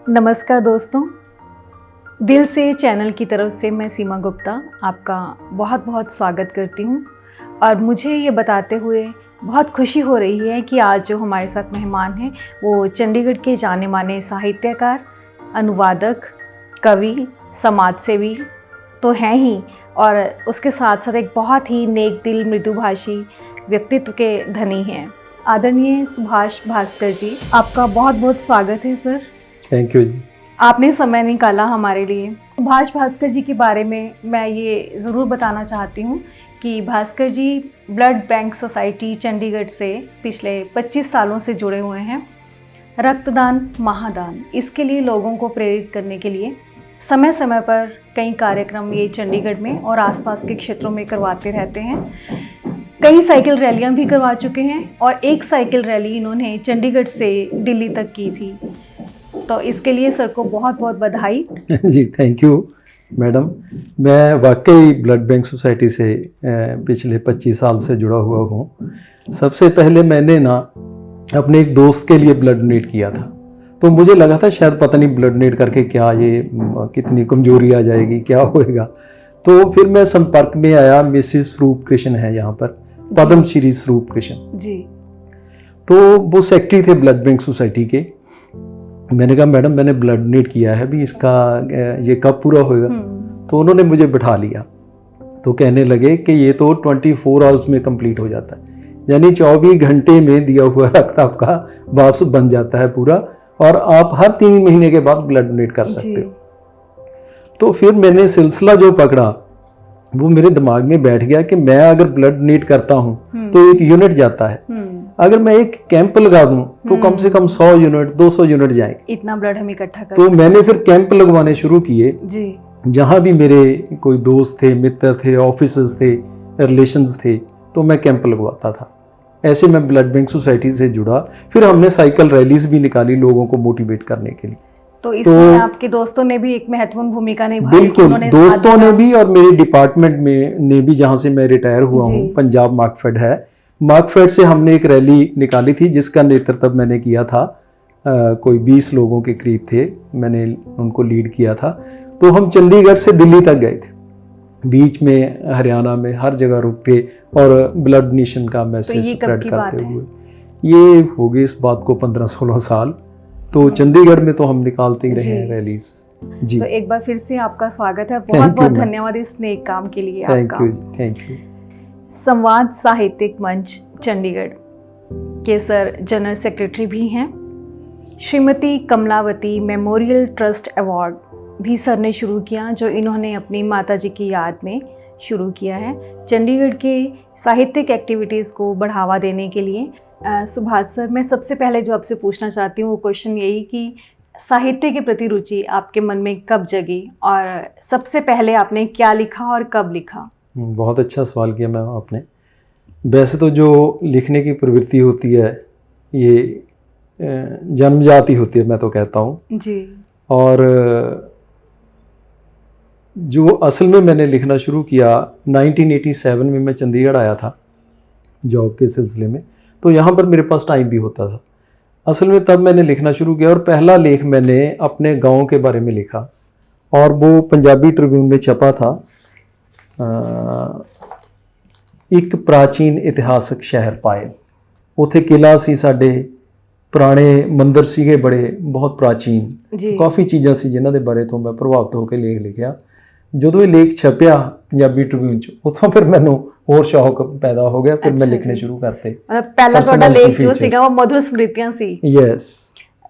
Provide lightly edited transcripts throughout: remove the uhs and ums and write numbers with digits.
नमस्कार दोस्तों, दिल से चैनल की तरफ से मैं सीमा गुप्ता आपका बहुत बहुत स्वागत करती हूँ। और मुझे ये बताते हुए बहुत खुशी हो रही है कि आज जो हमारे साथ मेहमान हैं वो चंडीगढ़ के जाने माने साहित्यकार, अनुवादक, कवि, समाजसेवी तो हैं ही, और उसके साथ साथ एक बहुत ही नेक दिल, मृदुभाषी व्यक्तित्व के धनी हैं। आदरणीय सुभाष भास्कर जी, आपका बहुत बहुत स्वागत है सर। थैंक यू जी। आपने समय निकाला हमारे लिए। सुभाष भास्कर जी के बारे में मैं ये ज़रूर बताना चाहती हूँ कि भास्कर जी ब्लड बैंक सोसाइटी चंडीगढ़ से पिछले 25 सालों से जुड़े हुए हैं। रक्तदान, महादान, इसके लिए लोगों को प्रेरित करने के लिए समय समय पर कई कार्यक्रम ये चंडीगढ़ में और आसपास के क्षेत्रों में करवाते रहते हैं। कई साइकिल रैलियाँ भी करवा चुके हैं और एक साइकिल रैली इन्होंने चंडीगढ़ से दिल्ली तक की थी। तो इसके लिए सर को बहुत बहुत बधाई। जी थैंक यू मैडम। मैं वाकई ब्लड बैंक सोसाइटी से पिछले 25 साल से जुड़ा हुआ हूँ। सबसे पहले मैंने ना अपने एक दोस्त के लिए ब्लड डोनेट किया था, तो मुझे लगा था शायद पता नहीं ब्लड डोनेट करके क्या ये कितनी कमजोरी आ जाएगी, क्या होएगा। तो फिर मैं संपर्क में आया, मिसिस स्वरूप कृष्ण है यहाँ पर, पद्मश्री स्वरूप कृष्ण जी। तो वो सेक्रेटरी थे ब्लड बैंक सोसाइटी के। मैंने कहा मैडम मैंने ब्लड डोनेट किया है, अभी इसका ये कब पूरा होएगा। तो उन्होंने मुझे बिठा लिया, तो कहने लगे कि ये तो 24 आवर्स में कंप्लीट हो जाता है, यानी 24 घंटे में दिया हुआ रक्त आपका वापस बन जाता है पूरा, और आप हर 3 महीने के बाद ब्लड डोनेट कर सकते हो। तो फिर मैंने सिलसिला जो पकड़ा वो मेरे दिमाग में बैठ गया कि मैं अगर ब्लड डोनेट करता हूँ तो एक यूनिट जाता है, अगर मैं एक कैंप लगा दूं तो कम से कम 100 यूनिट 200 यूनिट जाएंगे। इतना ब्लड हम इकट्ठा कर तो मैंने फिर कैंप लगवाने शुरू किए जी। जहां भी मेरे कोई दोस्त थे, मित्र थे, ऑफिसर्स थे, रिलेशंस थे, तो मैं कैंप लगवाता था। ऐसे मैं ब्लड बैंक सोसाइटी से जुड़ा। फिर हमने साइकिल रैलीज भी निकाली लोगों को मोटिवेट करने के लिए। तो इसमें आपके दोस्तों ने भी एक महत्वपूर्ण भूमिका निभाई। बिल्कुल, दोस्तों ने भी और मेरे डिपार्टमेंट में ने भी, जहां से मैं रिटायर हुआ हूँ, पंजाब मार्कफेड है, मार्कफेड से हमने एक रैली निकाली थी जिसका नेतृत्व मैंने किया था। कोई 20 लोगों के करीब थे, मैंने उनको लीड किया था। तो हम चंडीगढ़ से दिल्ली तक गए थे, बीच में हरियाणा में हर जगह रुकते और ब्लड डोनेशन का मैसेज स्प्रेड करते हुए। ये हो गई इस बात को 15-16 साल। तो चंडीगढ़ में तो हम निकालते ही रहे हैं रैलीज जी। तो एक बार फिर से आपका स्वागत है, बहुत बहुत धन्यवाद इस नेक काम के लिए आपका। Thank you. संवाद साहित्यिक मंच चंडीगढ़ के सर जनरल सेक्रेटरी भी हैं। Shrimati Kamalavati memorial trust award भी सर ने शुरू किया, जो इन्होंने अपनी माताजी की याद में शुरू किया है चंडीगढ़ के साहित्यिक एक्टिविटीज़ को बढ़ावा देने के लिए। सुभाष सर, मैं सबसे पहले जो आपसे पूछना चाहती हूँ वो क्वेश्चन यही कि साहित्य के प्रति रुचि आपके मन में कब जगी और सबसे पहले आपने क्या लिखा और कब लिखा? बहुत अच्छा सवाल किया मैम आपने। वैसे तो जो लिखने की प्रवृत्ति होती है ये जन्मजात ही होती है, मैं तो कहता हूँ जी। और जो असल में मैंने लिखना शुरू किया 1987 में, मैं चंडीगढ़ आया था जॉब के सिलसिले में, तो यहाँ पर मेरे पास टाइम भी होता था असल में, तब मैंने लिखना शुरू किया। और पहला लेख मैंने अपने गांव के बारे में लिखा और वो पंजाबी ट्रिब्यून में छपा था। एक प्राचीन इतिहासक शहर पायल, उथे किला सी, साडे पुराने मंदिर सीगे बड़े बहुत प्राचीन, काफ़ी चीज़ां सी जिन्हां दे बारे तो मैं प्रभावित होकर लेख लिखिया। ਜਦੋਂ ਇਹ ਲੇਖ ਛਪਿਆ ਪੰਜਾਬੀ ਟ੍ਰਿਬਿਊਨ ਚ, ਉੱਥੋਂ ਫਿਰ ਮੈਨੂੰ ਹੋਰ ਸ਼ੌਕ ਪੈਦਾ ਹੋ ਗਿਆ, ਫਿਰ ਮੈਂ ਲਿਖਣੇ ਸ਼ੁਰੂ ਕਰਤੇ। ਪਹਿਲਾ ਤੁਹਾਡਾ ਲੇਖ ਜੋ ਸੀਗਾ ਉਹ ਮਧੁਰ ਸਮ੍ਰਿਤੀਆਂ ਸੀ। ਯੈਸ।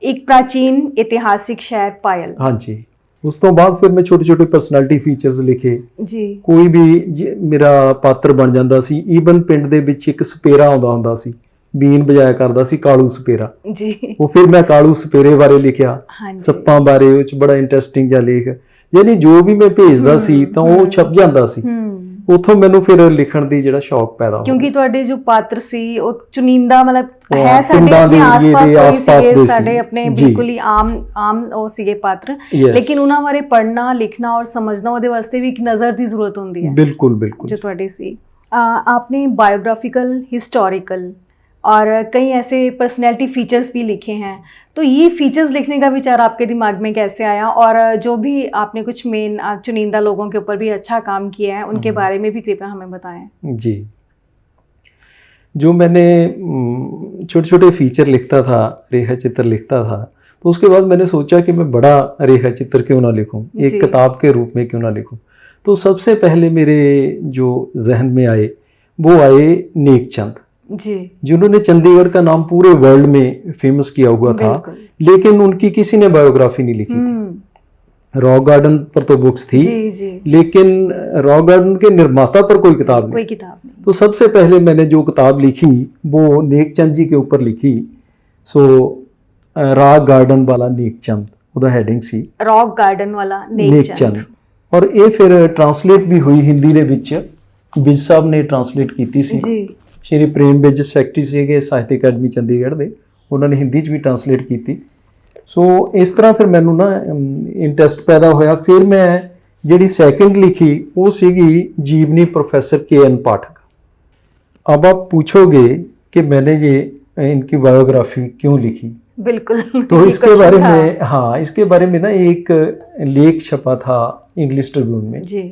ਇੱਕ ਪ੍ਰਾਚੀਨ ਇਤਿਹਾਸਿਕ ਸ਼ਹਿਰ ਪਾयल। ਹਾਂਜੀ। ਉਸ ਤੋਂ ਬਾਅਦ ਫਿਰ ਮੈਂ ਛੋਟੇ ਛੋਟੇ ਪਰਸਨੈਲਿਟੀ ਫੀਚਰਸ ਲਿਖੇ ਜੀ। ਕੋਈ ਵੀ ਮੇਰਾ ਪਾਤਰ ਬਣ ਜਾਂਦਾ ਸੀ। ਈਵਨ ਪਿੰਡ ਦੇ ਵਿੱਚ ਇੱਕ ਸਪੇਰਾ ਆਉਂਦਾ ਹੁੰਦਾ ਸੀ, ਬੀਨ ਵਜਾਇਆ ਕਰਦਾ ਸੀ, ਕਾਲੂ ਸਪੇਰਾ ਜੀ। ਉਹ ਫਿਰ ਮੈਂ ਕਾਲੂ ਸਪੇਰੇ ਬਾਰੇ ਲਿਖਿਆ, ਸੱਪਾਂ ਬਾਰੇ, ਉਹ ਚ ਬੜਾ ਇੰਟਰਸਟਿੰਗ ਜਿਹਾ ਲੇਖ। यानी जो भी मैं भेजदा सी तो वो छप जाता सी। उथों मैनू फिर लिखण दी जिहड़ा शौक पैदा हो, क्योंकि तुहाडे जो पात्र सी वो चुनिंदा मतलब है साडे अपने आस-पास साडे अपने बिल्कुल ही आम ओ सीगे पात्र, लेकिन उन्हां बारे पढ़ना, लिखना और समझना ओदे वास्ते भी एक नज़र दी जरूरत हुंदी है। बिल्कुल बिल्कुल। जो तुहाडे सी आपने बायोग्राफिकल, हिस्टोरिकल और कई ऐसे पर्सनैलिटी फीचर्स भी लिखे हैं। तो ये फीचर्स लिखने का विचार आपके दिमाग में कैसे आया, और जो भी आपने कुछ मेन चुनिंदा लोगों के ऊपर भी अच्छा काम किया है उनके बारे में भी कृपया हमें बताएं। जी, जो मैंने छोटे छोटे फीचर लिखता था, रेखा चित्र लिखता था, तो उसके बाद मैंने सोचा कि मैं बड़ा रेखा चित्र क्यों ना लिखूं, एक किताब के रूप में क्यों ना लिखूं। तो सबसे पहले मेरे जो जहन में आए वो आए नेक चंद जी, जिन्होंने चंडीगढ़ का नाम पूरे वर्ल्ड में फेमस किया हुआ था, लेकिन उनकी किसी ने बायोग्राफी नहीं लिखी थी। रॉक गार्डन पर तो बुक्स थी जी। लेकिन रॉक गार्डन के निर्माता पर कोई किताब नहीं। तो सबसे पहले मैंने जो किताब लिखी वो नेक चंद जी के ऊपर लिखी। सो रॉक गार्डन वाला नेक चंद ਉਹਦਾ ਹੈਡਿੰਗ ਸੀ, रॉक गार्डन वाला नेक चंद। और ये फिर ट्रांसलेट भी हुई हिंदी ਦੇ ਵਿੱਚ, ਬਿਜ ਸਾਹਿਬ ਨੇ ट्रांसलेट ਕੀਤੀ ਸੀ ਜੀ। ਸ਼੍ਰੀ ਪ੍ਰੇਮ ਬਿਜ ਸੈਕਟਰੀ ਸੀਗੇ ਸਾਹਿਤ ਅਕੈਡਮੀ ਚੰਡੀਗੜ੍ਹ ਦੇ, ਉਹਨਾਂ ਨੇ ਹਿੰਦੀ 'ਚ ਵੀ ਟ੍ਰਾਂਸਲੇਟ ਕੀਤੀ। ਸੋ ਇਸ ਤਰ੍ਹਾਂ ਫਿਰ ਮੈਨੂੰ ਨਾ ਇੰਟਰਸਟ ਪੈਦਾ ਹੋਇਆ। ਫਿਰ ਮੈਂ ਜਿਹੜੀ ਸੈਕਿੰਡ ਲਿਖੀ वो ਸੀਗੀ जीवनी प्रोफेसर KN पाठक। अब आप पूछोगे कि मैंने ये इनकी बायोग्राफी क्यों लिखी, बिल्कुल तो इसके बारे में, हाँ, इसके बारे में ना एक लेख छपा था इंग्लिश ट्रिब्यून में जी।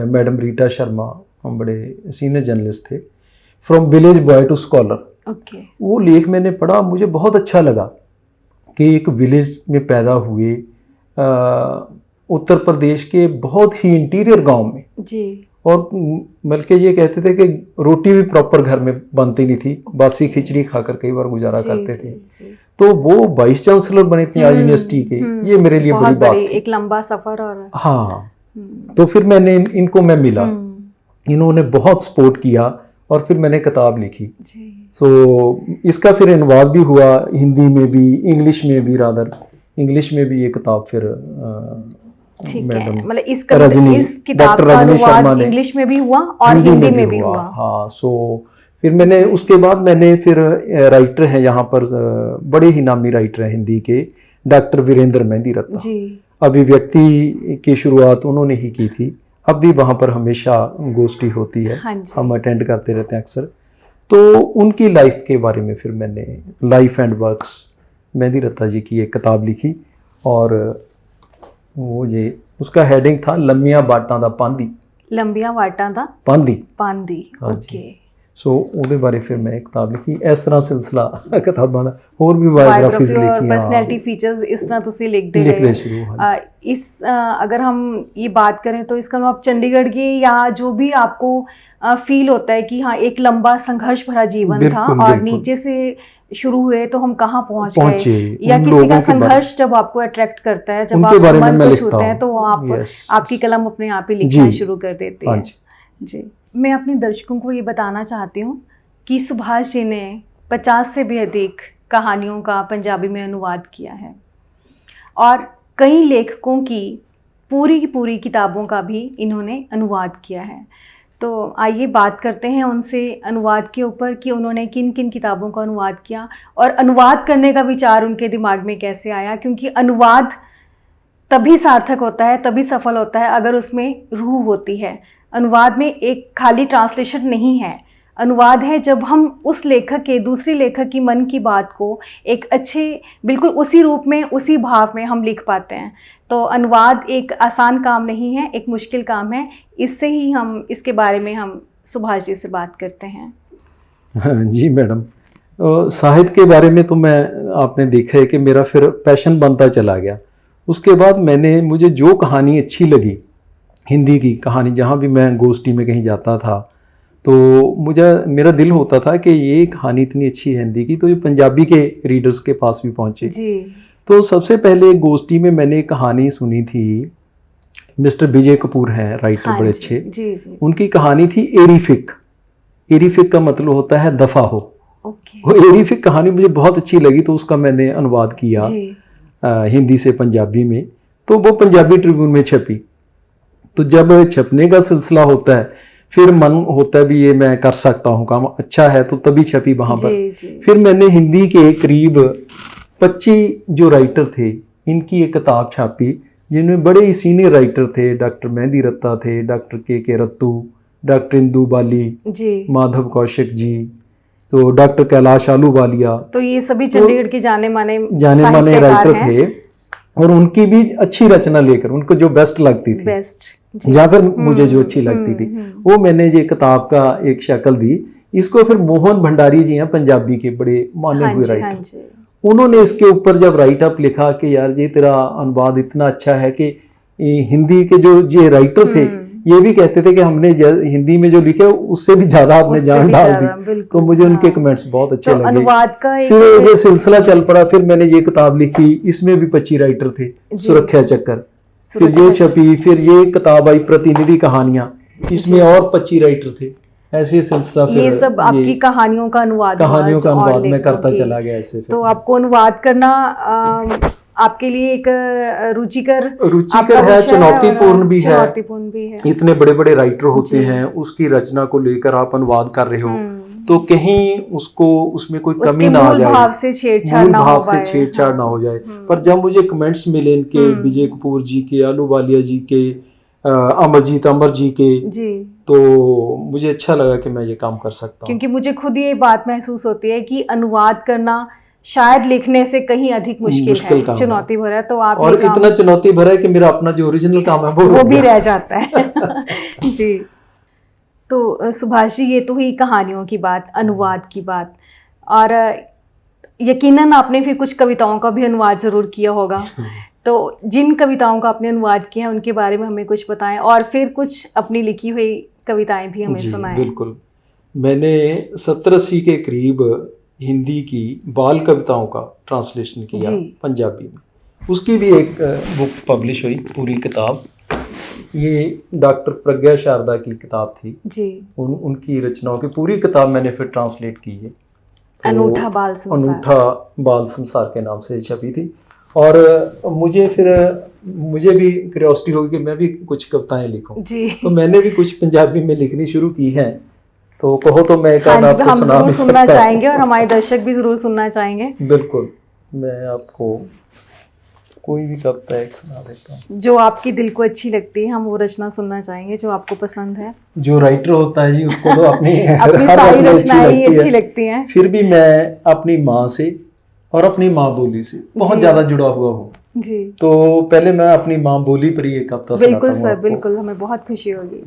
मैडम रीटा शर्मा, हम बड़े सीनियर जर्नलिस्ट थे, from village boy to scholar. Okay, वो लेख मैंने पढ़ा, मुझे बहुत अच्छा लगा कि एक विलेज में पैदा हुए उत्तर प्रदेश के बहुत ही इंटीरियर गांव में जी, और बल्कि ये कहते थे कि रोटी भी प्रॉपर घर में बनती नहीं थी, बासी खिचड़ी खाकर कई बार गुजारा करते थे। तो वो वाइस चांसलर बने पंजाब यूनिवर्सिटी के, ये मेरे लिए बड़ी बात थी, एक लंबा सफर। और हाँ, तो फिर मैंने इनको मैं मिला, इन्होंने बहुत सपोर्ट किया और फिर मैंने किताब लिखी। सो इसका फिर अनुवाद भी हुआ हिंदी में भी, इंग्लिश में भी, रादर इंग्लिश में भी ये किताब फिर ठीक है, मतलब इस किताब का अनुवाद इंग्लिश में भी हुआ और हिंदी में भी हुआ। हाँ, सो फिर मैंने उसके बाद मैंने फिर राइटर हैं यहाँ पर, बड़े ही नामी राइटर हैं हिंदी के, डॉक्टर वीरेंद्र मेहंदी रत्ना जी। अभिव्यक्ति की शुरुआत उन्होंने ही की थी, अब भी वहाँ पर हमेशा गोष्ठी होती है, हाँ, हम अटेंड करते रहते हैं अक्सर। तो उनकी लाइफ के बारे में फिर मैंने life and works Mehndi Ratna ji की एक किताब लिखी, और वो ये उसका हेडिंग था लंबिया बाटां दा पांदी। लंबिया बाटां दा पांदी पांदी, ओके। सो ਉਹਦੇ ਬਾਰੇ ਫਿਰ ਮੈਂ ਇੱਕ ਕਿਤਾਬ ਲਿਖੀ। ਇਸ ਤਰ੍ਹਾਂ ਸਿਲਸਿਲਾ ਕਿਤਾਬਾਂ ਦਾ ਹੋਰ ਵੀ ਬਾਇਓग्राफीज लिखी, पर्सनैलिटी फीचर्स इस तरह तुसी लिखते रहे। इस अगर हम ये बात करें तो इसका मतलब चंडीगढ़ के या जो भी आपको फील होता है कि हाँ एक लंबा संघर्ष भरा जीवन था और नीचे से शुरू हुए तो हम कहाँ पहुंच गए, या किसी का संघर्ष जब आपको अट्रैक्ट करता है, जब आप मन को छूते हैं तो आप आपकी कलम अपने आप ही लिखना शुरू कर देते हैं जी। मैं अपने दर्शकों को ये बताना चाहती हूँ कि सुभाष जी ने 50 से भी अधिक कहानियों का पंजाबी में अनुवाद किया है और कई लेखकों की पूरी किताबों का भी इन्होंने अनुवाद किया है। तो आइए बात करते हैं उनसे अनुवाद के ऊपर कि उन्होंने किन किन किताबों का अनुवाद किया और अनुवाद करने का विचार उनके दिमाग में कैसे आया, क्योंकि अनुवाद तभी सार्थक होता है, तभी सफल होता है अगर उसमें रूह होती है। अनुवाद में एक खाली ट्रांसलेशन नहीं है, अनुवाद है जब हम उस लेखक के दूसरे लेखक की मन की बात को एक अच्छे बिल्कुल उसी रूप में उसी भाव में हम लिख पाते हैं। तो अनुवाद एक आसान काम नहीं है, एक मुश्किल काम है। इससे ही हम इसके बारे में हम सुभाष जी से बात करते हैं। हाँ जी मैडम, साहित्य के बारे में तो मैं आपने देखा है कि मेरा फिर पैशन बनता चला गया। उसके बाद मुझे जो कहानी अच्छी लगी, हिंदी की कहानी, जहाँ भी मैं गोष्ठी में कहीं जाता था तो मेरा दिल होता था कि ये कहानी इतनी अच्छी है हिंदी की, तो ये पंजाबी के रीडर्स के पास भी पहुँचे जी। तो सबसे पहले गोष्ठी में मैंने एक कहानी सुनी थी, मिस्टर विजय कपूर हैं राइटर, हाँ, बड़े अच्छे जी। उनकी कहानी थी एरीफिक। एरीफिक का मतलब होता है दफा हो। वो एरीफिक कहानी मुझे बहुत अच्छी लगी, तो उसका मैंने अनुवाद किया हिंदी से पंजाबी में, तो वो पंजाबी ट्रिब्यून में छपी। तो जब छपने का सिलसिला होता है फिर मन होता है भी ये मैं कर सकता हूँ, काम अच्छा है, तो तभी छपी वहाँ पर। फिर मैंने हिंदी के करीब 25 जो राइटर थे इनकी एक किताब छापी, जिनमें बड़े ही सीनियर राइटर थे, डॉक्टर मेहंदी रत्ता थे, डॉक्टर के रत्तू, डॉक्टर इंदू बाली, माधव कौशिक जी, तो डॉक्टर कैलाश आलूवालिया, तो ये सभी चंडीगढ़ के जाने माने राइटर साहित्यकार थे, और उनकी भी अच्छी रचना लेकर उनको जो बेस्ट लगती थी, बेस्ट या फिर मुझे जो अच्छी लगती थी, वो मैंने ये किताब का एक शक्ल दी। इसको फिर मोहन भंडारी जी हैं, पंजाबी के बड़े माने हुए राइटर, उन्होंने इसके ऊपर जब राइट अप लिखा कि यार ये तेरा अनुवाद इतना अच्छा है कि हिंदी के जो ये राइटर थे ये भी कहते थे कि हमने हिंदी में जो लिखा उससे भी ज्यादा आपने जान डाल दी। तो मुझे उनके कमेंट्स बहुत अच्छे लगे। अनुवाद का फिर ये सिलसिला चल पड़ा, फिर मैंने ये किताब लिखी, इसमें भी 25 राइटर थे, सुरक्षा चक्कर, फिर ये छपी, फिर ये किताब आई प्रतिनिधि कहानियां, इसमें और 25 राइटर थे। ऐसे सिलसिला फिर ये सब आपकी कहानियों का अनुवाद मैं करता चला गया। ऐसे तो आपको अनुवाद करना आपके लिए एक रुचिकर है, चुनौतीपूर्ण भी है। इतने बड़े बड़े राइटर होते हैं, उसकी रचना को लेकर आप अनुवाद कर रहे हो तो कहीं उसको उसमें कोई कमी ना आ जाए, भाव से छेड़छाड़ ना हो जाए। पर जब मुझे कमेंट्स मिले इनके, विजय कपूर जी के, आलूवालिया जी के, अमरजीत अमर जी के, तो मुझे अच्छा लगा कि मैं ये काम कर सकता हूँ। क्योंकि मुझे खुद ये बात महसूस होती है कि अनुवाद करना शायद लिखने से कहीं अधिक मुश्किल है, चुनौती भरा है। तो आप और इतना चुनौती भरा है कि मेरा अपना जो ओरिजिनल काम है वो भी रह जाता है। जी, तो सुभाष जी, ये तो हुई कहानियों की बात, अनुवाद की बात, और यकीनन आपने फिर कुछ कविताओं का भी अनुवाद जरूर किया होगा। तो जिन कविताओं का आपने अनुवाद किया है उनके बारे में हमें कुछ बताएं, और फिर कुछ अपनी लिखी हुई कविताएं भी हमें सुनाएं। बिल्कुल, मैंने 70-80 के करीब हिंदी की बाल कविताओं का ट्रांसलेशन किया पंजाबी में। उसकी भी एक बुक पब्लिश हुई, पूरी किताब। ये डॉक्टर प्रज्ञा शारदा की किताब थी जी। उनकी रचनाओं की पूरी किताब मैंने फिर ट्रांसलेट की है। तो अनूठा बाल संसार के नाम से छपी थी। और मुझे भी क्यूरियोसिटी होगी कि मैं भी कुछ कविताएं लिखूं, तो मैंने भी कुछ पंजाबी में लिखनी शुरू की हैं। तो कहो तो मैं आपको सुनना चाहेंगे, और हमारे दर्शक भी जरूर सुनना चाहेंगे। बिल्कुल, मैं आपको कोई भी कविता एक सुना देता हूँ जो आपकी दिल को अच्छी लगती है। हम वो रचना सुनना चाहेंगे जो आपको पसंद है। जो राइटर होता है जी उसको तो अपनी सारी रचनाएं अच्छी लगती हैं। फिर भी मैं अपनी माँ से और अपनी माँ बोली से बहुत ज्यादा जुड़ा हुआ हूँ जी। तो पहले मैं अपनी माँ बोली पर ही एक कविता सुनाता हूँ। बिल्कुल सर, बिल्कुल, हमें बहुत खुशी होगी।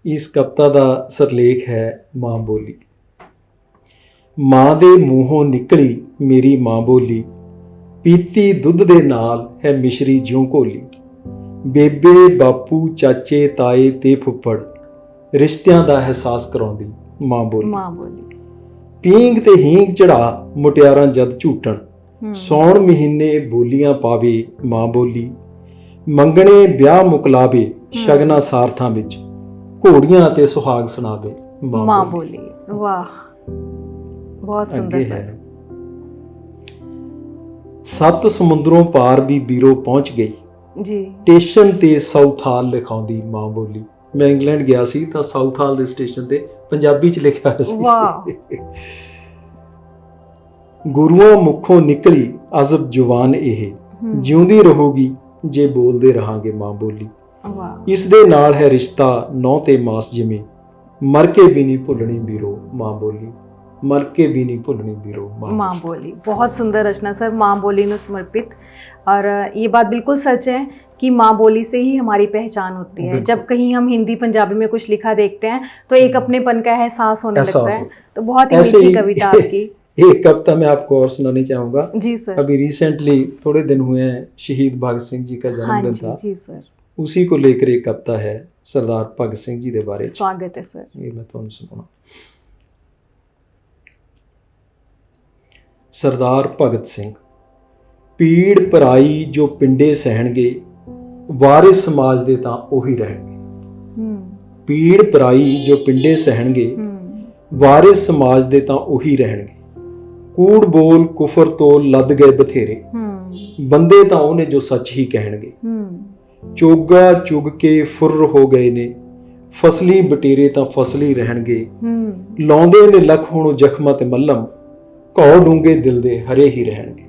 इस कविता का सरलेख है माँ बोली। माँ दे मूहों निकली मेरी माँ बोली, पीती दुध दे नाल है मिश्री ज्यों घोली। बेबे बापू चाचे ताए ते फुੱਫੜ रिश्तियां दा एहसास कराउंदी माँ बोली। पींग ते हींग चढ़ा मुटियारां जद झूटण, सौण महीने बोलियां पावे माँ बोली। मंगणे ब्याह मुकलावे शगना सारथां विच, घोड़ियां ते सुहाग सुनावे माँ बोली। वाह, बहुत सुंदर है। सत समुद्रों पार भी बीरो पहुंच गई जी। स्टेशन ते साउथहाल लिखाउंदी माँ बोली। मैं इंग्लैंड गया सी ਤਾਂ ਸਾਊਥਹਾਲ ਦੇ ਸਟੇਸ਼ਨ ਤੇ ਪੰਜਾਬੀ ਚ ਲਿਖਿਆ ਸੀ। ਵਾਹ। ਗੁਰੂਆਂ ਮੁਖੋਂ ਨਿਕਲੀ ਅਜ਼ਬ ਜ਼ੁਬਾਨ ਇਹ, ਜਿਉਂਦੀ ਰਹੂਗੀ ਜੇ ਬੋਲਦੇ ਰਹਾਂਗੇ ਮਾਂ ਬੋਲੀ। ਵਾਹ। ਇਸ ਦੇ ਨਾਲ ਹੈ ਰਿਸ਼ਤਾ ਨੌ ਤੇ ਮਾਸ ਜਿਵੇਂ, ਮਰ ਕੇ ਵੀ ਨਹੀਂ ਭੁੱਲਣੀ ਵੀਰੋ ਮਾਂ ਬੋਲੀ। मर के भी नहीं भुलनी बीरो माँ बोली। बहुत सुंदर रचना सर, माँ बोली ने समर्पित। और ये बात बिल्कुल सच है कि माँ बोली से ही हमारी पहचान होती है। जब कहीं हम हिंदी पंजाबी में कुछ लिखा देखते हैं तो एक अपनेपन का एहसास होने लगता है। तो बहुत ही मीठी कविता आपकी। एक कविता मैं आपको और सुनानी चाहूंगा जी सर। अभी रिसेंटली थोड़े दिन हुए हैं, शहीद भगत सिंह जी का जन्मदिन था जी सर। उसी को लेकर एक कविता है सरदार भगत सिंह जी के बारे में। स्वागत है सर। ये मैं तुहानू सुनाना। सरदार भगत सिंह, पीड़ पराई जो पिंडे सहणगे, वारिस समाज दे तां ओही रहणगे। पीड़ पराई जो पिंडे सहणगे, वारिस समाज दे तां ओही रहणगे। कूड़ बोल कुफर तो लद गए बथेरे, बंदे तां ओने जो सच ही कहणगे। चोगा चुग के फुर्र हो गए ने, फसली बटेरे तां फसली रहणगे। लाउंदे ने लख हुण जख्मां ते मल्लम, घौ डूंगे दिल दे हरे ही रहणगे।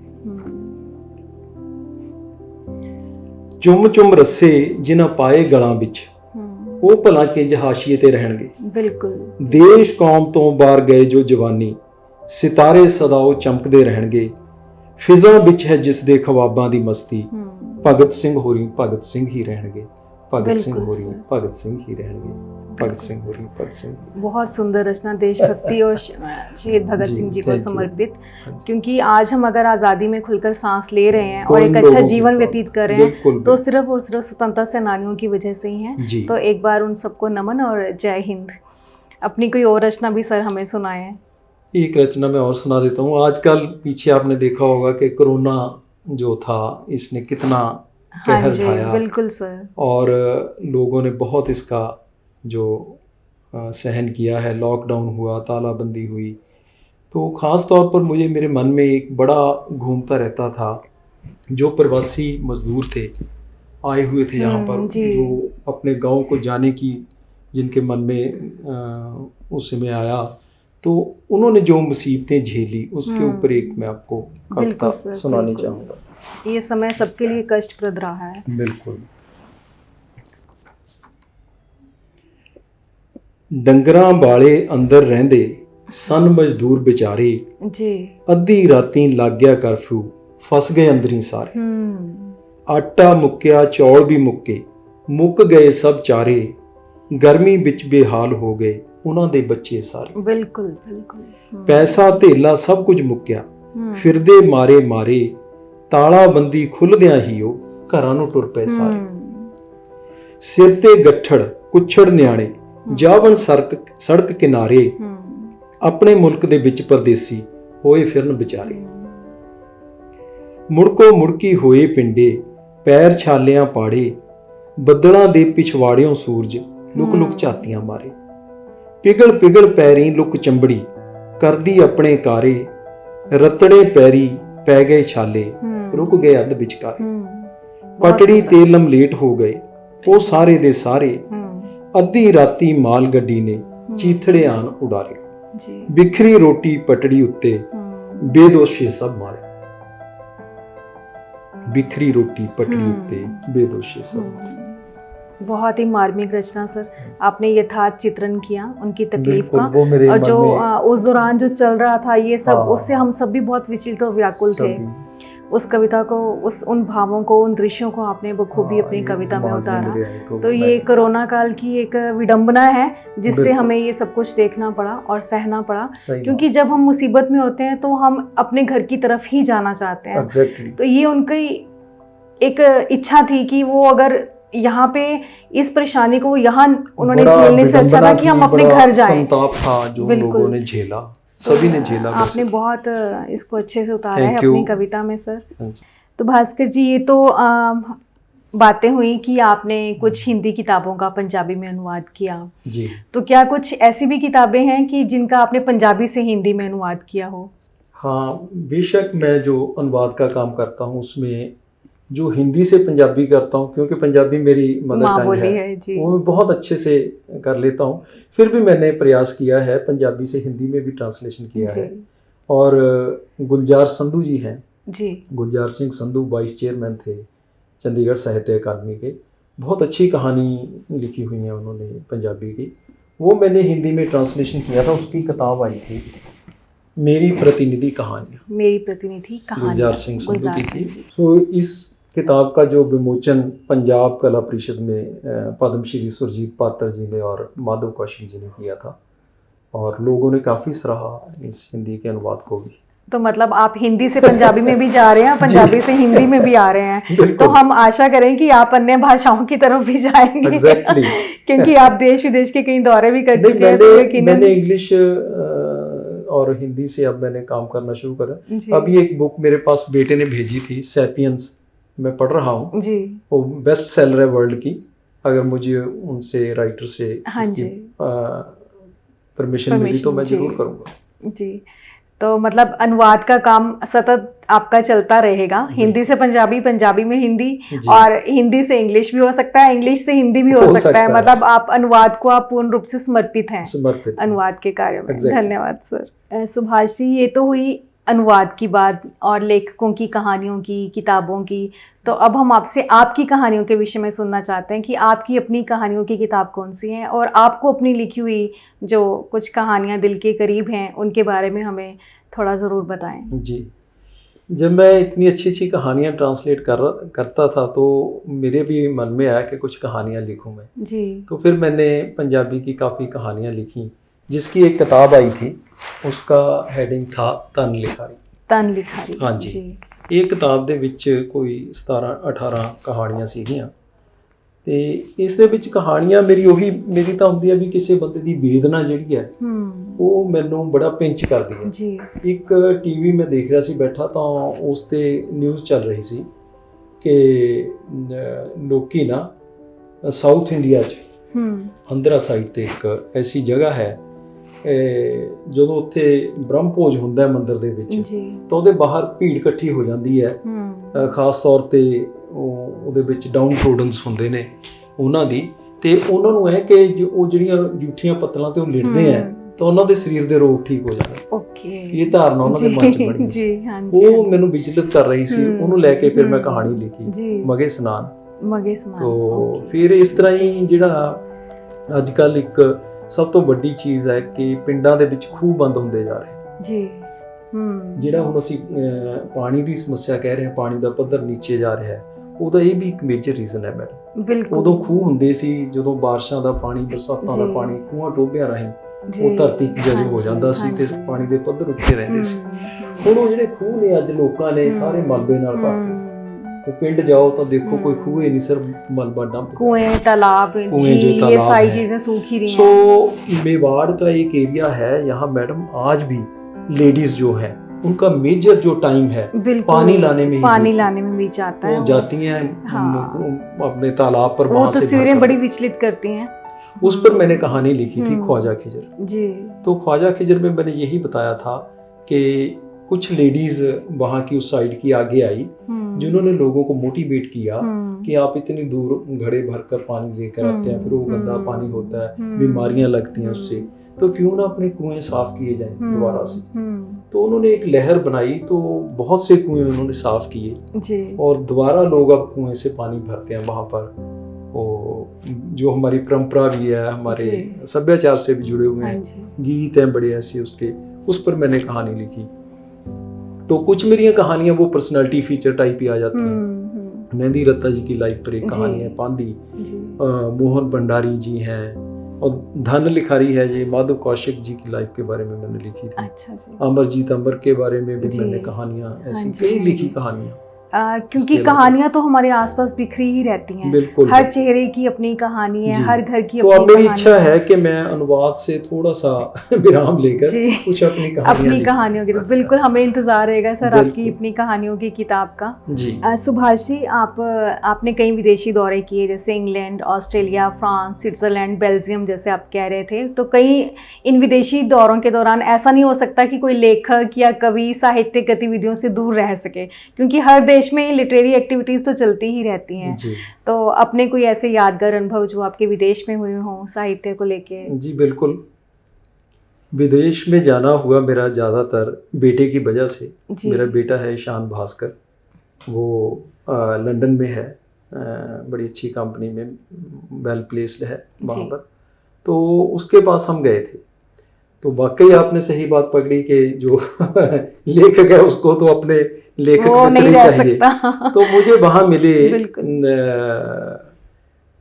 चुम चुम रस्से जिन्हां पाए गलां विच, ਉਹ ਭਲਾ ਕਿੰਜ ਹਾਸ਼ੀਏ ਤੇ ਰਹਿਣਗੇ। ਬਿਲਕੁਲ। ਦੇਸ਼ ਕੌਮ ਤੋਂ ਬਾਹਰ ਗਏ ਜੋ ਜਵਾਨੀ, ਸਿਤਾਰੇ ਸਦਾ ਉਹ ਚਮਕਦੇ ਰਹਿਣਗੇ। ਫਿਜ਼ਾਂ ਵਿੱਚ ਹੈ ਜਿਸ ਦੇ ਖਵਾਬਾਂ ਦੀ ਮਸਤੀ, ਭਗਤ ਸਿੰਘ ਹੋਰੀ ਭਗਤ ਸਿੰਘ ਹੀ ਰਹਿਣਗੇ। भगत सिंह होरी भगत सिंह ही रहेंगे। भगत सिंह होरी भगत सिंह। बहुत सुंदर रचना देशभक्ति और शहीद भगत सिंह जी को समर्पित, क्योंकि आज हम अगर आज़ादी में खुलकर सांस ले रहे हैं और एक अच्छा जीवन व्यतीत कर रहे हैं तो सिर्फ और सिर्फ स्वतंत्रता सेनानियों की वजह से ही है। तो एक बार उन सबको नमन और जय हिंद। अपनी कोई और रचना भी सर हमें सुनाए। एक रचना मैं और सुना देता हूँ। आजकल पीछे आपने देखा होगा कि कोरोना जो था इसने कितना कहर ढाया। बिल्कुल सर। और लोगों ने बहुत इसका जो सहन किया है। लॉकडाउन हुआ, तालाबंदी हुई, तो ख़ास तौर पर मुझे मेरे मन में एक बड़ा घूमता रहता था, जो प्रवासी मज़दूर थे आए हुए थे यहाँ पर, जो अपने गांव को जाने की जिनके मन में उस समय आया, तो उन्होंने जो मुसीबतें झेली उसके ऊपर एक मैं आपको कविता सुनानी चाहूँगा। ये समय सबके लिए कष्टप्रद रहा है। बिल्कुल। डंगरां वाले अंदर रहंदे सन मजदूर बेचारे जी, अद्धी रातीं लग गया कर्फ्यू फस गए अंदरी सारे। आटा मुक्या चौल भी मुक गए सब चारे, गर्मी विच बेहाल हो गए उन्हां दे बच्चे सारे। बिल्कुल बिल्कुल। पैसा धेला सब कुछ मुक्या फिरदे मारे मारे, तालाबंदी खुलदियां ही ਉਹ ਘਰਾਂ ਨੂੰ ਟੁਰ ਪਏ ਸਾਰੇ। ਸਿਰ ਤੇ ਗੱਠੜ ਕੁੱਛੜ ਨਿਆਣੇ ਜਾਵਨ ਸੜਕ ਕਿਨਾਰੇ, ਆਪਣੇ ਮੁਲਕ ਦੇ ਵਿੱਚ ਪਰਦੇਸੀ ਹੋਏ ਫਿਰਨ ਵਿਚਾਰੇ। ਮੁੜਕੋ ਮੁੜਕੀ ਹੋਏ ਪਿੰਡੇ ਪੈਰ ਛਾਲਿਆਂ ਪਾੜੇ, ਬੱਦਲਾਂ ਦੇ ਪਿਛਵਾੜਿਓਂ ਸੂਰਜ ਲੁਕ ਲੁਕ ਝਾਤੀਆਂ ਮਾਰੇ। ਪਿਗਲ ਪਿਗਲ ਪੈਰੀ ਲੁਕ ਚੰਬੜੀ ਕਰਦੀ ਆਪਣੇ ਕਾਰੇ, ਰਤੜੇ ਪੈਰੀ ਪੈ ਗਏ ਛਾਲੇ रुक गए अध विचकारे। पटड़ी ते लमलेट हो गए वो सारे दे सारे, अद्धी राती माल गड्डी ने चीथड़े आन उड़ारे। बिखरी रोटी पटड़ी उत्ते बेदोशे सब मारे। बिखरी रोटी पटड़ी उत्ते बेदोशे सब। बहुत ही मार्मिक रचना सर, आपने यथार्थ चित्रण किया उनकी तकलीफ का, और जो उस दौरान जो चल रहा था ये सब, उससे हम सब भी बहुत विचलित और व्याकुल थे। उस कविता को, उन भावों को, उन दृश्यों को आपने बखूबी अपनी कविता में उतारा। तो ये कोरोना काल की एक विडंबना है जिससे हमें ये सब कुछ देखना पड़ा और सहना पड़ा, क्योंकि जब हम मुसीबत में होते हैं तो हम अपने घर की तरफ ही जाना चाहते हैं। तो ये उनकी एक इच्छा थी कि वो अगर यहाँ पे इस परेशानी को यहाँ उन्होंने झेलने से अच्छा था कि हम अपने घर जाएं। संताप था जो लोगों ने झेला, सभी ने झेला। आपने बहुत इसको अच्छे से उतारा है अपनी कविता में सर। तो भास्कर जी, ये तो बातें हुई कि आपने कुछ हिंदी किताबों का पंजाबी में अनुवाद किया जी, तो क्या कुछ ऐसी भी किताबें हैं कि जिनका आपने पंजाबी से हिंदी में अनुवाद किया हो? हाँ, बेशक मैं जो अनुवाद का काम करता हूँ उसमें जो हिंदी से पंजाबी करता हूँ, क्योंकि पंजाबी मेरी मदर टंग है वो मैं बहुत अच्छे से कर लेता हूँ। फिर भी मैंने प्रयास किया है, पंजाबी से हिंदी में भी ट्रांसलेशन किया है। और गुलजार संधू जी हैं जी, गुलजार सिंह संधू वाइस चेयरमैन थे चंडीगढ़ साहित्य अकादमी के। बहुत अच्छी कहानी लिखी हुई है उन्होंने पंजाबी की, वो मैंने हिंदी में ट्रांसलेशन किया था। उसकी किताब आई थी मेरी प्रतिनिधि कहानियाँ, मेरी प्रतिनिधि कहानियाँ, गुलजार सिंह संधू की थी। तो इस किताब का जो विमोचन पंजाब कला परिषद में पद्मश्री सुरजीत पात्र जी ने और माधव कौशिक जी ने किया था, और लोगों ने काफ़ी सराहा इस हिंदी के अनुवाद को भी। तो मतलब आप हिंदी से पंजाबी में भी जा रहे हैं, पंजाबी से हिंदी में भी आ रहे हैं। तो हम आशा करें कि आप अन्य भाषाओं की तरफ भी जाएंगे। Exactly. क्योंकि आप देश विदेश के कई दौरे भी कर चुके हैं। मैंने इंग्लिश और हिंदी से अब मैंने काम करना शुरू करा। अभी एक बुक मेरे पास बेटे ने भेजी थी, सैपियंस, मैं पढ़ रहा हूँ जी, वो बेस्ट सेलर है वर्ल्ड की। अगर मुझे उनसे राइटर से परमिशन मिली तो मैं जरूर करूँगा जी। तो मतलब अनुवाद का काम सतत आपका चलता रहेगा, हिंदी से पंजाबी, पंजाबी में हिंदी, और हिंदी से इंग्लिश भी हो सकता है, इंग्लिश से हिंदी भी हो सकता है। मतलब आप अनुवाद को आप पूर्ण रूप से समर्पित हैं अनुवाद के कार्य में। धन्यवाद सर। सुभाष जी, ये तो हुई अनुवाद की बात और लेखकों की कहानियों की, किताबों की, तो अब हम आपसे आपकी कहानियों के विषय में सुनना चाहते हैं कि आपकी अपनी कहानियों की किताब कौन सी है और आपको अपनी लिखी हुई जो कुछ कहानियाँ दिल के करीब हैं उनके बारे में हमें थोड़ा ज़रूर बताएं। जी, जब मैं इतनी अच्छी अच्छी कहानियाँ ट्रांसलेट करता था तो मेरे भी मन में आया कि कुछ कहानियाँ लिखूँ मैं। जी। तो फिर मैंने पंजाबी की काफ़ी कहानियाँ लिखी, जिसकी एक किताब आई थी, उसका हेडिंग था तन लिखारी। तन लिखारी। हाँ जी। ਇਹ ਕਿਤਾਬ ਦੇ ਵਿੱਚ ਕੋਈ 17-18 ਕਹਾਣੀਆਂ ਸੀਗੀਆਂ ਤੇ ਇਸ ਦੇ ਵਿੱਚ ਕਹਾਣੀਆਂ ਮੇਰੀ ਤਾਂ ਹੁੰਦੀ ਹੈ ਵੀ ਕਿਸੇ ਬੰਦੇ ਦੀ ਵੇਦਨਾ ਜਿਹੜੀ ਹੈ ਉਹ ਮੈਨੂੰ ਬੜਾ ਪਿੰਚ ਕਰਦੀ ਹੈ ਜੀ। ਇੱਕ ਟੀਵੀ ਮੈਂ ਦੇਖ ਰਿਹਾ ਸੀ ਬੈਠਾ ਤਾਂ ਉਸ ਤੇ ਨਿਊਜ਼ ਚੱਲ ਰਹੀ ਸੀ ਕਿ ਲੋਕੀ ਨਾ ਸਾਊਥ ਇੰਡੀਆ 'ਚ ਆਂਧਰਾ ਸਾਈਡ ਤੇ ਇੱਕ ਐਸੀ ਜਗ੍ਹਾ ਹੈ ਜਦੋਂ ਉੱਥੇ ਬ੍ਰਹਮ ਭੋਜ ਹੁੰਦਾ ਮੰਦਿਰ ਦੇ ਵਿੱਚ ਤਾਂ ਉਹਦੇ ਬਾਹਰ ਭੀੜ ਇਕੱਠੀ ਹੋ ਜਾਂਦੀ ਹੈ, ਖਾਸ ਤੌਰ ਤੇ ਉਹਦੇ ਵਿੱਚ ਡਾਊਨ ਟ੍ਰੋਡਨਸ ਹੁੰਦੇ ਨੇ ਉਹਨਾਂ ਦੀ, ਤੇ ਉਹਨਾਂ ਨੂੰ ਹੈ ਕਿ ਉਹ ਜਿਹੜੀਆਂ ਜੂਠੀਆਂ ਪੱਤਲਾਂ ਤੇ ਉਹ ਲਿਟਦੇ ਆ ਤਾਂ ਉਹਨਾਂ ਦੇ ਸਰੀਰ ਦੇ ਰੋਗ ਠੀਕ ਹੋ ਜਾਂਦੇ। ਓਕੇ। ਇਹ ਧਾਰਨਾ ਉਹਨਾਂ ਦੇ ਮਨ 'ਚ ਬਣੀ ਸੀ, ਉਹ ਮੈਨੂੰ ਵਿਚਲਿਤ ਕਰ ਰਹੀ ਸੀ, ਉਹਨੂੰ ਲੈ ਕੇ ਫਿਰ ਮੈਂ ਕਹਾਣੀ ਲਿਖੀ ਮਗੇ ਸਨਾਨ। तो फिर इस तरह ही ਜਿਹੜਾ ਅੱਜ ਕੱਲ੍ਹ ਇੱਕ ਸਭ ਤੋਂ ਵੱਡੀ ਚੀਜ਼ ਹੈ ਕਿ ਪਿੰਡਾਂ ਦੇ ਵਿੱਚ ਖੂਹ ਬੰਦ ਹੁੰਦੇ ਜਾ ਰਹੇ ਜੀ। ਜਿਹੜਾ ਹੁਣ ਅਸੀਂ ਪਾਣੀ ਦੀ ਸਮੱਸਿਆ ਕਹਿ ਰਹੇ ਹਾਂ, ਪਾਣੀ ਦਾ ਪੱਧਰ ਨੀਚੇ ਜਾ ਰਿਹਾ ਹੈ, ਉਹਦਾ ਇਹ ਵੀ ਇੱਕ ਮੇਜਰ ਰੀਜ਼ਨ ਹੈ ਮੈਡਮ। ਬਿਲਕੁਲ। ਉਦੋਂ ਖੂਹ ਹੁੰਦੇ ਸੀ, ਜਦੋਂ ਬਾਰਿਸ਼ਾਂ ਦਾ ਪਾਣੀ, ਬਰਸਾਤਾਂ ਦਾ ਪਾਣੀ ਖੂਹਾਂ ਟੋਭਿਆਂ ਰਾਹੀਂ ਉਹ ਧਰਤੀ 'ਚ ਜਜ਼ਬ ਹੋ ਜਾਂਦਾ ਸੀ ਤੇ ਪਾਣੀ ਦੇ ਪੱਧਰ ਉੱਚੇ ਰਹਿੰਦੇ ਸੀ। ਹੁਣ ਉਹ ਜਿਹੜੇ ਖੂਹ ਨੇ ਅੱਜ ਲੋਕਾਂ ਨੇ ਸਾਰੇ ਮਲਬੇ ਨਾਲ ਭਰਤੇ। तो पिंड जाओ तो देखो कोई कुएं नहीं, सिर्फ मलबा डंप, कुएं, तालाब, झील, ये सारी चीजें सूख ही रही हैं। सो मेवाड़ का एक एरिया है, यहाँ मैडम आज भी लेडीज जो है उनका मेजर जो टाइम है पानी लाने में भी जाता है। वो जाती हैं अपने तालाब पर, वहां से तस्वीरें बड़ी विचलित करती हैं। उस पर मैंने कहानी लिखी थी ख्वाजा खिजर जी। तो ख्वाजा खिजर में मैंने यही बताया था कि कुछ लेडीज वहाँ की उस साइड की आगे आई जिन्होंने लोगों को मोटिवेट किया कि आप इतनी दूर घड़े भरकर पानी लेकर आते हैं, फिर वो गंदा पानी होता है, बीमारियां लगती हैं उससे, तो क्यों ना अपने कुएं साफ किए जाएं दोबारा से। तो उन्होंने एक लहर बनाई, तो बहुत से कुएं उन्होंने साफ किए और दोबारा लोग अब कुएं से पानी भरते हैं वहाँ पर। जो हमारी परंपरा भी है, हमारे सभ्याचार से भी जुड़े हुए हैं, गीत हैं बड़े ऐसे उसके, उस पर मैंने कहानी लिखी। तो कुछ मेरी कहानियां वो पर्सनालिटी फीचर टाइप ही आ जाती हैं। मेहंदी रत्ता जी की लाइफ पर एक कहानी है, पांदी, मोहन भंडारी जी हैं, और धन लिखारी है जी, माधव कौशिक जी की लाइफ के बारे में मैंने लिखी थी। अच्छा जी। अमरजीत अमर के बारे में भी मैंने कहानियां ऐसी कई लिखी कहानियां। क्योंकि कहानियां तो हमारे आसपास बिखरी ही रहती हैं। बिल्कुल। हर चेहरे की अपनी कहानी है, हर घर की तो अब मेरी इच्छा है कि मैं अनुवाद से थोड़ा सा विराम लेकर कुछ अपनी कहानियों की, बिल्कुल हमें इंतजार रहेगा सर आपकी अपनी कहानियों की किताब का जी। सुभाष जी, आपने कई विदेशी दौरे किए, जैसे England, Australia, France, Switzerland, Belgium, जैसे आप कह रहे थे। तो कई इन विदेशी दौरों के दौरान ऐसा नहीं हो सकता कि कोई लेखक या कवि साहित्यिक गतिविधियों से दूर रह सके, क्योंकि हर देश में लिटरेरी एक्टिविटीज़ तो चलती ही रहती हैं। तो अपने कोई ऐसे यादगार अनुभव जो आपके विदेश में हुए हों साहित्य को लेके? जी बिल्कुल, विदेश में जाना हुआ मेरा ज़्यादातर बेटे की वजह से। मेरा बेटा है ईशान भास्कर, वो लंदन में है, बड़ी अच्छी कंपनी में वेल प्लेस्ड है वहाँ पर, तो उसके पास हम गए थे। तो वाकई आपने सही बात पकड़ी कि जो लेखक है उसको तो अपने लेखक नहीं रह सकता। तो मुझे वहाँ मिले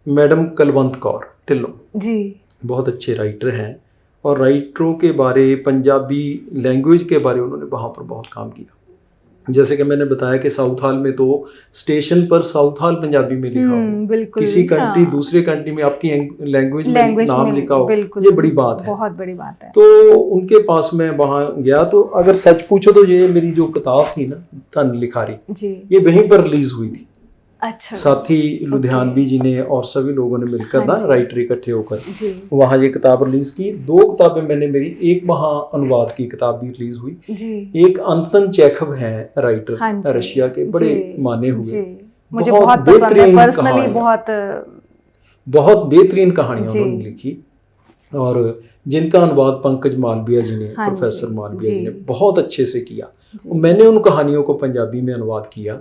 मैडम कलवंत कौर ढिल्लों जी, बहुत अच्छे राइटर हैं, और राइटरों के बारे, पंजाबी लैंग्वेज के बारे उन्होंने वहाँ पर बहुत काम किया। जैसे कि मैंने बताया कि साउथ हाल में तो स्टेशन पर साउथ हाल पंजाबी में लिखा हो, किसी कंट्री दूसरे कंट्री में आपकी लैंग्वेज में नाम लिखा हो, ये बड़ी बात है, बहुत बड़ी बात है। तो उनके पास मैं वहाँ गया, तो अगर सच पूछो तो ये मेरी जो किताब थी ना तन लिखारी जी, ये वहीं पर रिलीज हुई थी। अच्छा। साथी लुधियानवी जी ने और सभी लोगों ने मिलकर ना राइटर इकट्ठे होकर वहाँ ये किताब रिलीज की। 2 किताबें मैंने मेरी, एक वहाँ अनुवाद की किताब भी रिलीज हुई जी। एक अंतन चेखव हैं राइटर, रशिया के बड़े माने हुए, मुझे बहुत पसंद है पर्सनली, बहुत बेहतरीन कहानियां उन्होंने लिखी। और जिनका अनुवाद पंकज मालविया जी ने, हाँ जी, प्रोफेसर मालविया जी ने जी। बहुत अच्छे से किया। जी। मैंने उन कहानियों को पंजाबी में अनुवाद किया।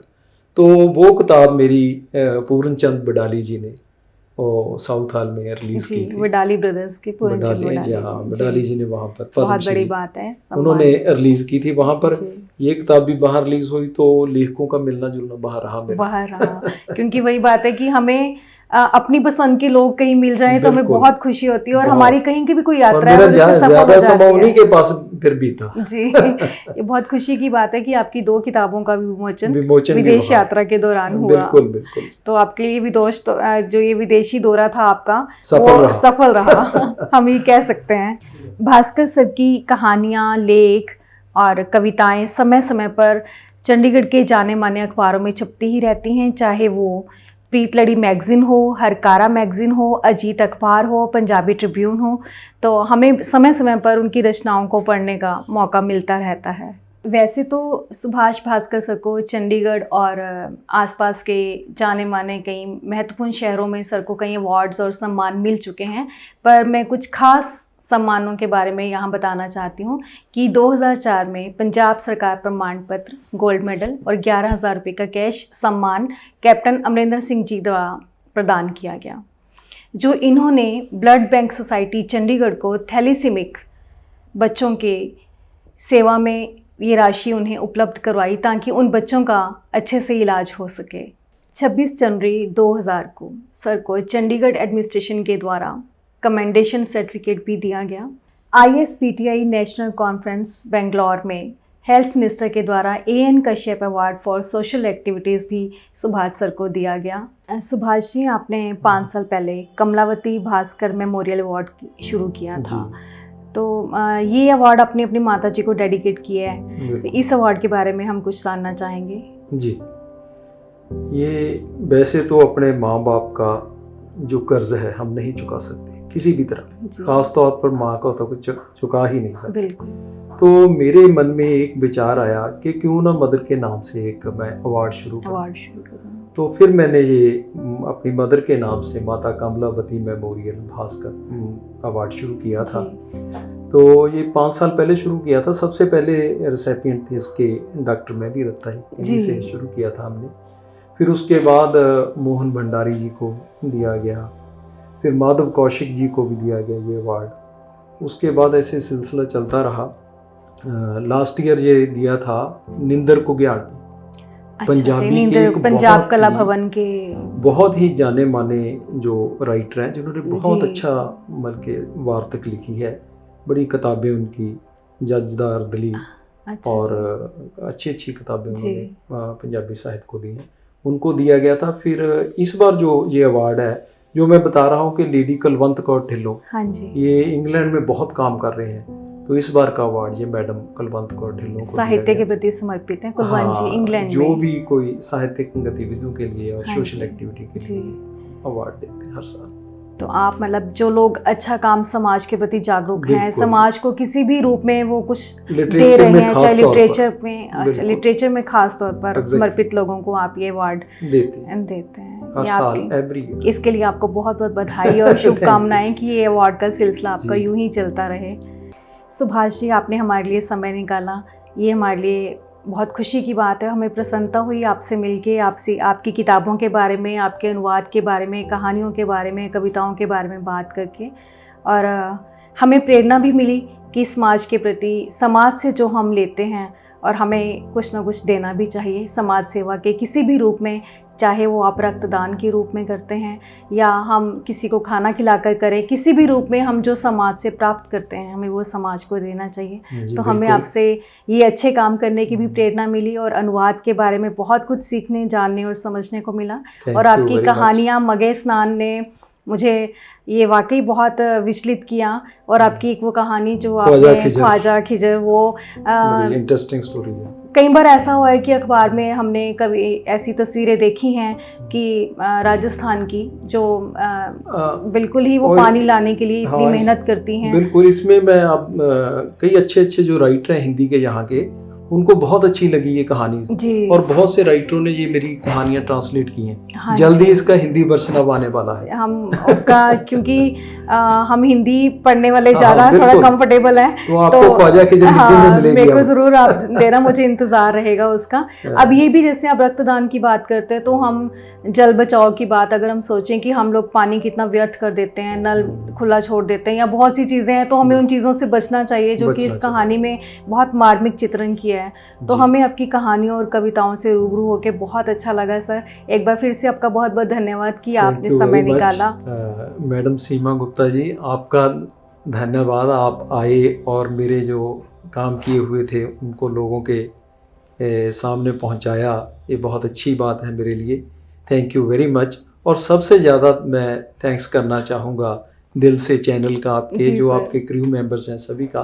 तो वो किताब मेरी पूर्ण चंद बडाली जी ने वो साउथ हॉल में रिलीज जी, की थी। वडाली ब्रदर्स के पूरनचंद बडाली, वडाली हाँ, जी। बडाली जी ने वहाँ पर बहुत बड़ी पद्मश्री बात है, सम्मान। उन्होंने रिलीज की थी वहाँ पर। जी। ये किताब भी बाहर रिलीज हुई तो लेखकों का मिलना जुलना बाहर रहा मेरा। बाहर रहा, क्योंकि वही बात है कि हमें अपनी पसंद के लोग कहीं मिल जाएं तो हमें बिल्कुल, बहुत खुशी होती है, और बहुत। हमारी कहीं की भी कोई और यात्रा है मेरा वो जिससे सफल हो ज्यादा समय जाती उन्हीं है। के पास फिर भी था। जी, ये बहुत खुशी की बात है कि आपकी 2 किताबों का विमोचन विमोचन भी विदेश वहाँ। यात्रा के दौरान हुआ। बिल्कुल बिल्कुल। तो आपके लिए विदेश तो जो ये विदेशी दौरा था आपका सफल वो रहा। सफल रहा हम ये कह सकते हैं। भास्कर सर की कहानियाँ, लेख और कविताएं समय समय पर चंडीगढ़ के जाने माने अखबारों में छपती ही रहती हैं, चाहे वो प्रीतलड़ी मैगज़ीन हो, हरकारा मैगज़ीन हो, अजीत अखबार हो, पंजाबी ट्रिब्यून हो। तो हमें समय समय पर उनकी रचनाओं को पढ़ने का मौका मिलता रहता है। वैसे तो सुभाष भास्कर सर को चंडीगढ़ और आसपास के जाने माने कई महत्वपूर्ण शहरों में सर को कई अवार्ड्स और सम्मान मिल चुके हैं, पर मैं कुछ खास सम्मानों के बारे में यहाँ बताना चाहती हूँ कि 2004 में पंजाब सरकार प्रमाण पत्र, गोल्ड मेडल और 11,000 रुपये का कैश सम्मान कैप्टन अमरिंदर सिंह जी द्वारा प्रदान किया गया, जो इन्होंने ब्लड बैंक सोसाइटी चंडीगढ़ को थैलीसीमिक बच्चों के सेवा में ये राशि उन्हें उपलब्ध करवाई ताकि उन बच्चों का अच्छे से इलाज हो सके। 26 जनवरी 2000 को सर को चंडीगढ़ एडमिनिस्ट्रेशन के द्वारा कमेंडेशन सर्टिफिकेट भी दिया गया। ISPTI नेशनल कॉन्फ्रेंस बेंगलोर में हेल्थ मिनिस्टर के द्वारा AN Kashyap award for social activities भी सुभाष सर को दिया गया। सुभाष जी, आपने 5 साल पहले कमलावती भास्कर मेमोरियल अवार्ड शुरू किया था, तो ये अवार्ड आपने अपनी माता जी को डेडिकेट किया है, तो इस अवार्ड के बारे में हम कुछ जानना चाहेंगे। जी, ये वैसे तो अपने माँ बाप का जो कर्ज है हम नहीं चुका सकते किसी भी तरह, खास तौर पर माँ का तो कुछ चुका ही नहीं सकते। बिल्कुल। तो मेरे मन में एक विचार आया कि क्यों ना मदर के नाम से एक मैं अवार्ड शुरू करूं। तो फिर मैंने ये अपनी मदर के नाम से माता कमलावती मेमोरियल भास्कर अवार्ड शुरू किया था। तो ये 5 साल पहले शुरू किया था। सबसे पहले रिसिपिएंट थे इसके डॉक्टर मेहदी रत्ताई, इन्हीं से शुरू किया था हमने। फिर उसके बाद मोहन भंडारी जी को दिया गया, फिर माधव कौशिक जी को भी दिया गया ये अवार्ड। उसके बाद ऐसे सिलसिला चलता रहा। लास्ट ईयर ये दिया था निंदर कुग्याल, पंजाबी के एक पंजाब कला भवन के बहुत ही जाने माने जो राइटर हैं, जिन्होंने बहुत अच्छा मतलब के वार्तक लिखी है। बड़ी किताबें उनकी, जजदार दली और अच्छी अच्छी किताबें उन्होंने पंजाबी साहित्य को दी हैं, उनको दिया गया था। फिर इस बार जो ये अवार्ड है जो मैं बता रहा हूँ कि लेडी कुलवंत कौर ढिल्लों, हाँ जी, ये इंग्लैंड में बहुत काम कर रहे हैं, तो इस बार का अवार्ड ये मैडम कुलवंत कौर ढिल्लों को साहित्य के प्रति समर्पित है कुलवंत जी, इंग्लैंड में जो भी कोई साहित्यिक गतिविधियों के लिए और सोशल एक्टिविटी के लिए अवार्ड देते हैं हर साल। तो आप मतलब जो लोग अच्छा काम समाज के प्रति जागरूक हैं, समाज को किसी भी रूप में वो कुछ दे रहे हैं, चाहे लिटरेचर में खास तौर पर समर्पित लोगों को आप ये अवार्ड देते हैं। इसके लिए आपको बहुत बहुत बधाई और शुभकामनाएं कि ये अवार्ड का सिलसिला आपका यूं ही चलता रहे। सुभाष जी, आपने हमारे लिए समय निकाला, ये हमारे लिए बहुत खुशी की बात है। हमें प्रसन्नता हुई आपसे मिलके, आपसे आपकी किताबों के बारे में, आपके अनुवाद के बारे में, कहानियों के बारे में, कविताओं के बारे में बात करके, और हमें प्रेरणा भी मिली कि समाज के प्रति, समाज से जो हम लेते हैं और हमें कुछ ना कुछ देना भी चाहिए समाज सेवा के किसी भी रूप में, चाहे वो आप रक्तदान के रूप में करते हैं या हम किसी को खाना खिलाकर करें, किसी भी रूप में हम जो समाज से प्राप्त करते हैं हमें वो समाज को देना चाहिए। तो हमें आपसे ये अच्छे काम करने की भी प्रेरणा मिली और अनुवाद के बारे में बहुत कुछ सीखने, जानने और समझने को मिला। और आपकी कहानियाँ मगे स्नान ने मुझे ये वाकई बहुत विचलित किया, और आपकी एक वो कहानी जो आपने ख्वाजा खिजर, वो इंटरेस्टिंग स्टोरी है। कई बार ऐसा हुआ है कि अखबार में हमने कभी ऐसी तस्वीरें देखी हैं कि राजस्थान की जो बिल्कुल ही वो पानी लाने के लिए इतनी मेहनत करती हैं। बिल्कुल, इसमें मैं अब कई अच्छे अच्छे जो राइटर हैं हिंदी के यहाँ के, उनको बहुत अच्छी लगी ये कहानी जी। और बहुत से राइटरों ने ये मेरी कहानियां ट्रांसलेट की हैं। हाँ जल्दी जी। इसका हिंदी वर्जन अब आने वाला है। हम उसका क्योंकि हम हिंदी पढ़ने वाले हाँ, ज़्यादा थोड़ा बिल्कुल। कंफर्टेबल हैं, तो आपको ख्वाजा की जल्दी हिंदी में मिलेगी मेरे को अब। ज़रूर आप देना, मुझे इंतज़ार रहेगा उसका। अब ये भी जैसे आप रक्तदान की बात करते हैं तो हम जल बचाओ की बात अगर हम सोचें कि हम लोग पानी कितना व्यर्थ कर देते हैं, नल खुला छोड़ देते हैं या बहुत सी चीज़ें हैं, तो हमें उन चीज़ों से बचना चाहिए जो कि इस कहानी में बहुत मार्मिक चित्रण किया है। तो हमें आपकी कहानियों और कविताओं से रूबरू होकर बहुत अच्छा लगा सर। एक बार फिर से आपका बहुत बहुत धन्यवाद कि आपने समय निकाला। मैडम सीमा गुप्ता जी, आपका धन्यवाद। आप आए और मेरे जो काम किए हुए थे उनको लोगों के सामने पहुंचाया, ये बहुत अच्छी बात है मेरे लिए। Thank you very much. और सबसे ज़्यादा मैं थैंक्स करना चाहूँगा दिल से चैनल का, आपके जो आपके क्रू मेंबर्स हैं सभी का।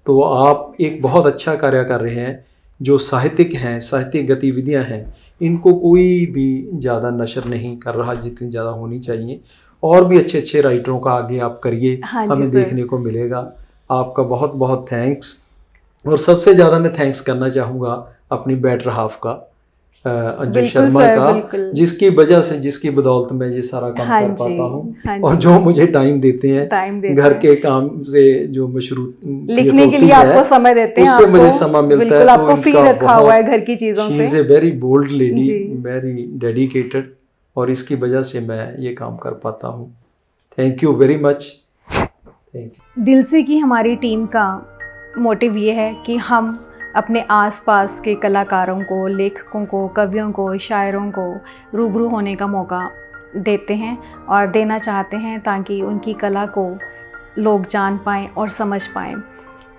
तो आप एक बहुत अच्छा कार्य कर रहे हैं। जो साहित्यिक हैं, साहित्यिक गतिविधियां हैं, इनको कोई भी ज़्यादा नशर नहीं कर रहा जितनी ज़्यादा होनी चाहिए। और भी अच्छे अच्छे राइटरों का आगे आप करिए, हमें देखने को मिलेगा। आपका बहुत बहुत थैंक्स। और सबसे ज़्यादा मैं थैंक्स करना चाहूँगा अपनी बेटर हाफ का, अंजू शर्मा का, जिसकी वजह से, जिसकी बदौलत मैं ये सारा काम कर पाता हूँ। और जो मुझे टाइम देते हैं, घर के काम से जो मशरूत लिखने के लिए आपको समय देते हैं, उससे मुझे समय मिलता है। आपको फ्री रखा हुआ है घर की चीज़ों से। She is a very bold lady, very dedicated, और इसकी वजह से मैं ये काम कर पाता हूँ। Thank you very much. Thank you. दिल से की हमारी टीम का मोटिव ये है कि हम अपने आसपास के कलाकारों को, लेखकों को, कवियों को, शायरों को रूबरू होने का मौका देते हैं और देना चाहते हैं ताकि उनकी कला को लोग जान पाएँ और समझ पाएँ।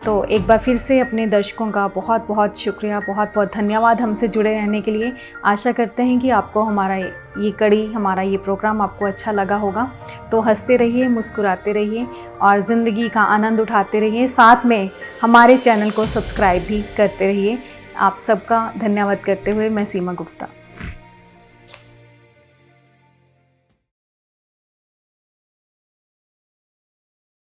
तो एक बार फिर से अपने दर्शकों का बहुत बहुत शुक्रिया, बहुत बहुत धन्यवाद हमसे जुड़े रहने के लिए। आशा करते हैं कि आपको हमारा ये कड़ी, हमारा ये प्रोग्राम आपको अच्छा लगा होगा। तो हंसते रहिए, मुस्कुराते रहिए और ज़िंदगी का आनंद उठाते रहिए। साथ में हमारे चैनल को सब्सक्राइब भी करते रहिए। आप सबका धन्यवाद करते हुए मैं सीमा गुप्ता।